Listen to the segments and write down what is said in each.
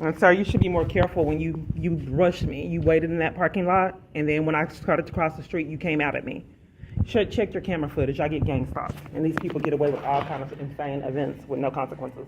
And sir, you should be more careful when you rushed me. You waited in that parking lot, and then when I started to cross the street, you came out at me. You should check your camera footage. I get gang stalked, and these people get away with all kinds of insane events with no consequences.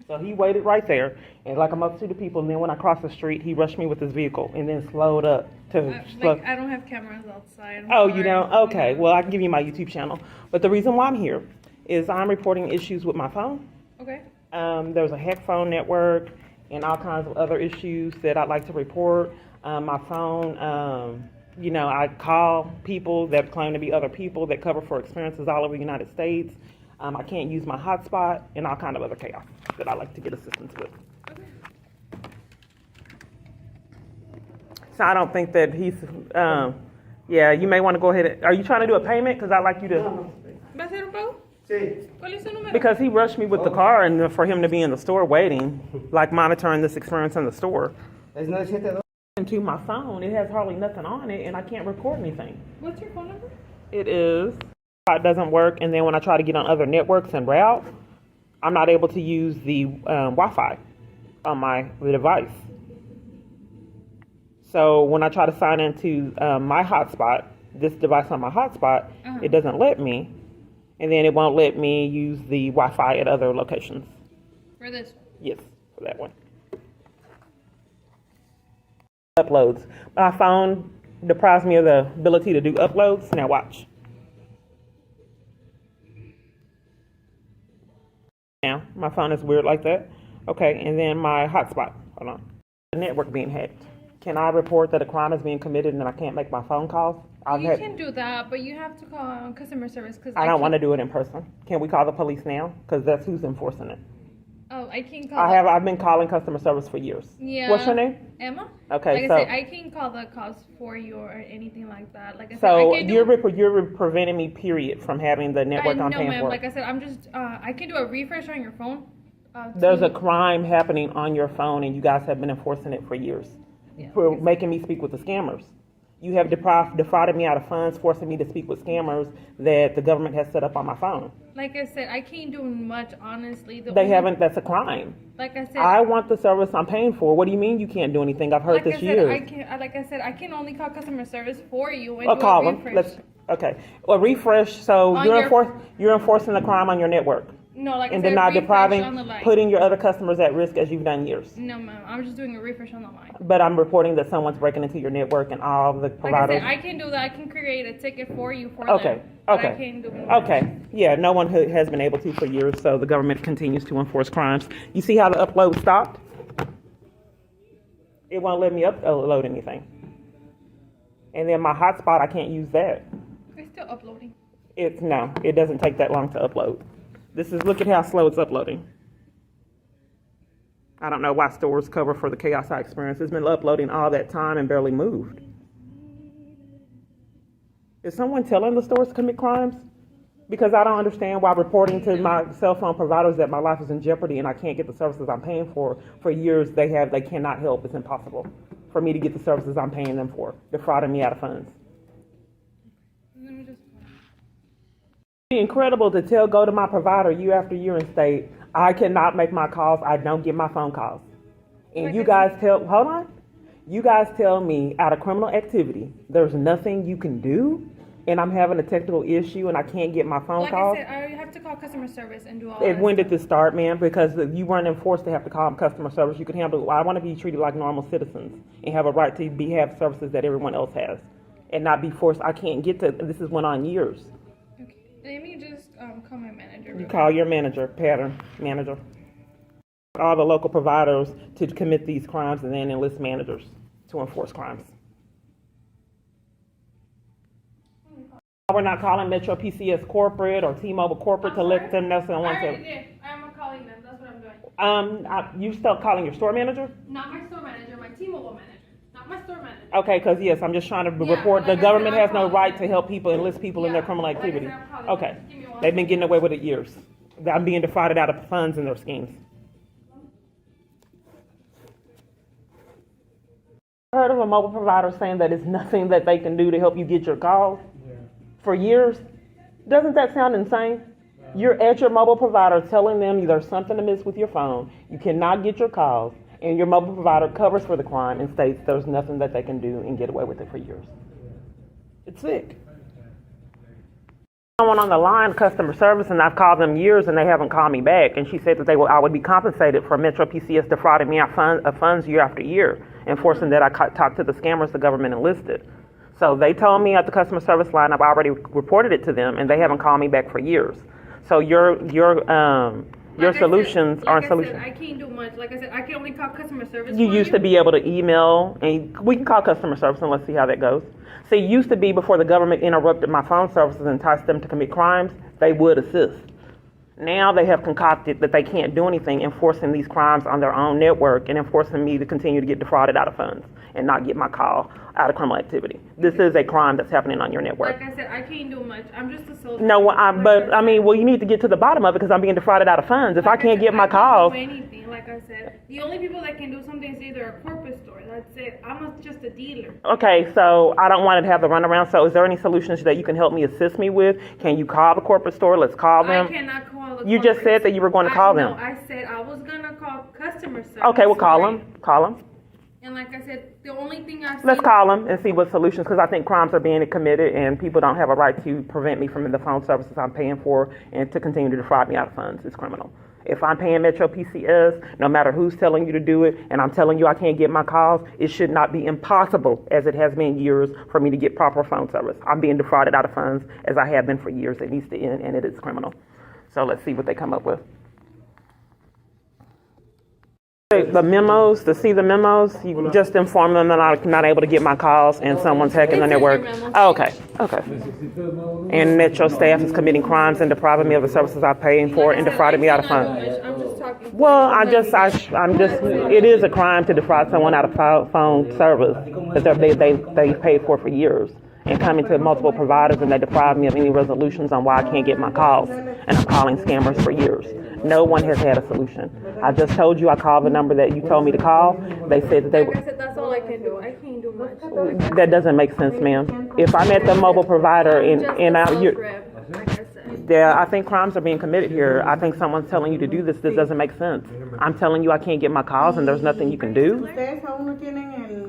So he waited right there, and like a multitude of people, and then when I crossed the street, he rushed me with his vehicle, and then slowed up to. I don't have cameras outside. Oh, you don't? Okay. Well, I can give you my YouTube channel. But the reason why I'm here is I'm reporting issues with my phone. Okay. There's a hack phone network and all kinds of other issues that I'd like to report. My phone, I call people that claim to be other people that cover for experiences all over the United States. I can't use my hotspot and all kind of other chaos that I'd like to get assistance with. Okay. So I don't think that he's, you may want to go ahead. Are you trying to do a payment? Because I'd like you to. ¿Va a ser un pago? Sí. ¿Cuál es su número? Because he rushed me with the car and for him to be in the store waiting, like monitoring this experience in the store. Es 972. Into my phone, it has hardly nothing on it, and I can't record anything. What's your phone number? It is. It doesn't work, and then when I try to get on other networks and route, I'm not able to use the Wi-Fi on the device. So when I try to sign into my hotspot, this device on my hotspot, it doesn't let me, and then it won't let me use the Wi-Fi at other locations. For this one? Yes, for that one. Uploads. My phone deprives me of the ability to do uploads. Now watch. Now, my phone is weird like that. Okay, and then my hotspot. Hold on. The network being hacked. Can I report that a crime is being committed and I can't make my phone calls? You can do that, but you have to call customer service because I don't want to do it in person. Can we call the police now? Because that's who's enforcing it. Oh, I can call. I've been calling customer service for years. Yeah. What's your name? Emma. Okay, like I said, I can call the cops for you or anything like that. Like I said, so I can you're preventing me, period, from having the network I'm paying ma'am. for. Like I said, I'm just I can do a refresh on your phone. There's a crime happening on your phone, and you guys have been enforcing it for years, for making me speak with the scammers. You have defrauded me out of funds, forcing me to speak with scammers that the government has set up on my phone. Like I said, I can't do much, honestly. That's a crime. Like I said, I want the service I'm paying for. What do you mean you can't do anything? I've heard this years. Like I said, I can only call customer service for you and I'll do call a them. refresh. Okay. Well, refresh. So you're enforcing the crime on your network. No, like and I said, then not refresh depriving, on the line. putting your other customers at risk as you've done years. No, ma'am. I'm just doing a refresh on the line. But I'm reporting that someone's breaking into your network and all the providers. Like I said, I can do that. I can create a ticket for you for Okay. them. But Okay. I can't do it. Okay. Yeah, no one has been able to for years, so the government continues to enforce crimes. You see how the upload stopped? It won't let me upload anything. And then my hotspot, I can't use that. It's still uploading. No, it doesn't take that long to upload. Look at how slow it's uploading. I don't know why stores cover for the chaos I experienced. It's been uploading all that time and barely moved. Is someone telling the stores to commit crimes? Because I don't understand why reporting to my cell phone providers that my life is in jeopardy and I can't get the services I'm paying for years they cannot help. It's impossible for me to get the services I'm paying them for, defrauding me out of funds. Let me just. It's incredible to go to my provider year after year and state, I cannot make my calls, I don't get my phone calls. And you guys tell me out of criminal activity, there's nothing you can do, and I'm having a technical issue and I can't get my phone calls. Like I said, I have to call customer service and do all And that when stuff. did this start, man? Because you weren't enforced to have to call customer service. You could handle it. I want to be treated like normal citizens and have a right to have services that everyone else has and not be forced. I can't get to, this has went on years. Okay. Let me just call my manager. You call your manager, pattern manager. All the local providers to commit these crimes and then enlist managers to enforce crimes. We're not calling Metro PCS corporate or T-Mobile corporate to let them know someone I already to. did. I'm calling them. That's what I'm doing. You still calling your store manager? Not my store manager, my T-Mobile manager. Not my store manager. Okay, because yes, I'm just trying to Yeah, report. like The government I said, has no I'm right calling to help people, enlist people in their criminal like I said, activity. I'm calling Okay, them. Give me one they've been getting away with it years. I'm being defrauded out of funds in their schemes. I heard of a mobile provider saying that it's nothing that they can do to help you get your calls for years. Doesn't that sound insane? You're at your mobile provider telling them there's something amiss with your phone. You cannot get your calls. and your mobile provider covers for the crime and states there's nothing that they can do and get away with it for years. It's sick. Someone on the line, customer service, and I've called them years and they haven't called me back. And she said that I would be compensated for Metro PCS defrauding me of funds year after year, enforcing that I talked to the scammers the government enlisted. So they told me at the customer service line I've already reported it to them, and they haven't called me back for years. So your solutions aren't solutions. I can't do much. Like I said, I can only call customer service. You used to be able to email, and we can call customer service and let's see how that goes. So it used to be before the government interrupted my phone services and enticed them to commit crimes, they would assist. Now they have concocted that they can't do anything, enforcing these crimes on their own network and enforcing me to continue to get defrauded out of funds and not get my call out of criminal activity. This is a crime that's happening on your network. Like I said, I can't do much. I'm just a soldier. No, you need to get to the bottom of it because I'm being defrauded out of funds. If I can't get my calls. I can't do anything. Like I said, the only people that can do something is either a corporate store. That's it. I'm just a dealer. Okay, so I don't want to have the runaround. So is there any solutions that you can help me assist me with? Can you call the corporate store? Let's call them. I cannot call the You just said that you were going to call them. No, I said I was going to call customer service. Okay, well, call them. Call them. And like I said, the only thing I've Let's call them and see what solutions, because I think crimes are being committed and people don't have a right to prevent me from the phone services I'm paying for and to continue to defraud me out of funds. It's criminal. If I'm paying Metro PCS, no matter who's telling you to do it, and I'm telling you I can't get my calls, it should not be impossible, as it has been years, for me to get proper phone service. I'm being defrauded out of funds, as I have been for years. It needs to end, and it is criminal. So let's see what they come up with. The memos, to see the memos, you just inform them that I'm not able to get my calls and someone's hacking the network. Oh, okay. And Metro staff is committing crimes and depriving me of the services I'm paying for and defrauding me out of funds. I'm just talking. Well, it is a crime to defraud someone out of phone service that they paid for years. And coming to multiple providers and they deprive me of any resolutions on why I can't get my calls. And I'm calling scammers for years. No one has had a solution. I just told you I called the number that you told me to call. They said that they Like I said, that's all I can do. I can't do much. That doesn't make sense, ma'am. If I'm at the mobile provider I think crimes are being committed here. I think someone's telling you to do this. This doesn't make sense. I'm telling you I can't get my calls and there's nothing you can do.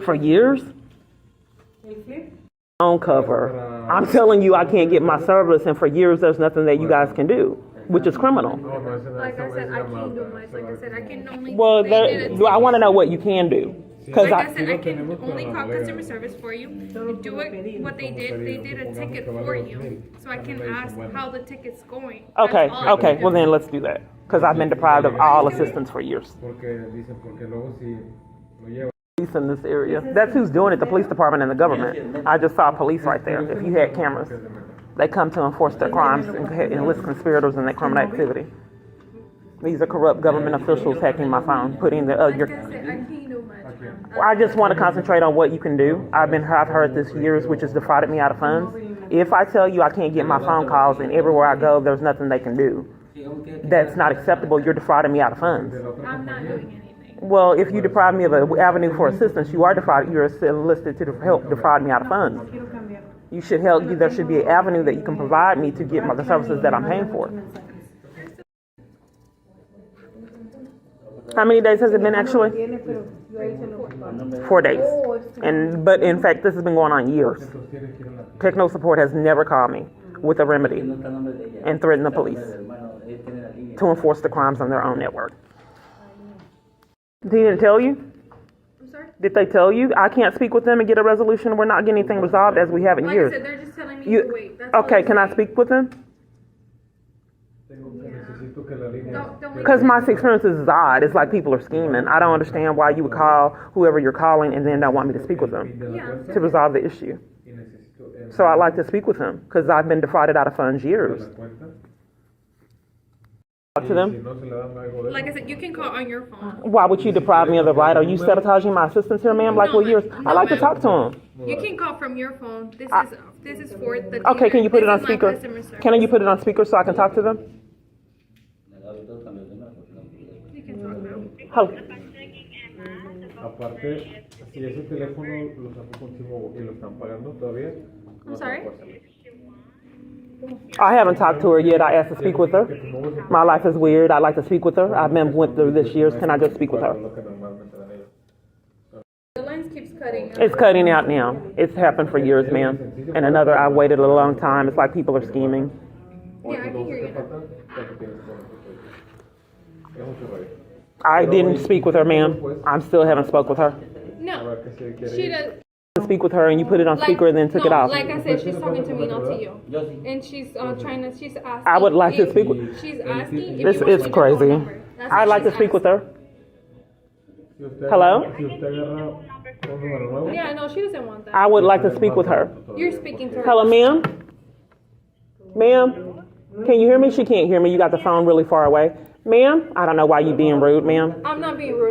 For years? Phone cover. I'm telling you I can't get my service and for years there's nothing that you guys can do, which is criminal. Like I said, I can't do much. Like I said, I can only. Well, I want to know what you can do. Like I said, I can only call customer service for you. Do it. What they did a ticket for you, so I can ask how the ticket's going. Okay. Well, then let's do that because I've been deprived of all assistance for years. Police in this area. That's who's doing it, the police department and the government. I just saw police right there. If you had cameras, they come to enforce their crimes and enlist conspirators in their criminal activity. These are corrupt government officials hacking my phone, putting I just want to concentrate on what you can do. I've heard this years, which has defrauded me out of funds. If I tell you I can't get my phone calls and everywhere I go, there's nothing they can do, that's not acceptable. You're defrauding me out of funds. I'm not doing anything. Well, if you deprive me of an avenue for assistance, you're enlisted to help defraud me out of funds. You should help. There should be an avenue that you can provide me to get the services that I'm paying for. How many days has it been actually? 4 days. But in fact, this has been going on years. Techno support has never called me with a remedy and threatened the police to enforce the crimes on their own network. They didn't tell you? I'm sorry? Did they tell you I can't speak with them and get a resolution? We're not getting anything resolved as we have in years. Like I said, they're just telling me to wait. That's okay, can I speak with them? Because my experience is odd. It's like people are scheming. I don't understand why you would call whoever you're calling and then don't want me to speak with them to resolve the issue. So I'd like to speak with them because I've been defrauded out of funds years. To them? Like I said, you can call on your phone. Why would you deprive me of the right? Are you sabotaging my assistance here, ma'am? Like, years? I like to talk to him. You can call from your phone. This is for the. Okay, can you put it on speaker? Can you put it on speaker so I can talk to them? You can talk now. Hello. Aparte, si ese teléfono lo sacó contigo y lo están pagando todavía. I'm sorry? I haven't talked to her yet. I asked to speak with her. My life is weird. I'd like to speak with her. I've been went through this years. Can I just speak with her? cutting. It's cutting out now. It's happened for years, ma'am. And another, I waited a long time. It's like people are scheming. Yeah, I can hear you now. I didn't speak with her, ma'am. I still haven't spoke with her. No, she does. Speak with her and you put it on speaker and then took it off. Like I said, she's talking to me, not to you. And she's she's asking. I would like to speak with. She's asking. This is crazy. I'd like to speak with her. Hello? Yeah, no, she doesn't want that. I would like to speak with her. You're speaking to her. Hello, ma'am? Ma'am? Can you hear me? She can't hear me. You got the phone really far away. Ma'am? I don't know why you being rude, ma'am. I'm not being rude.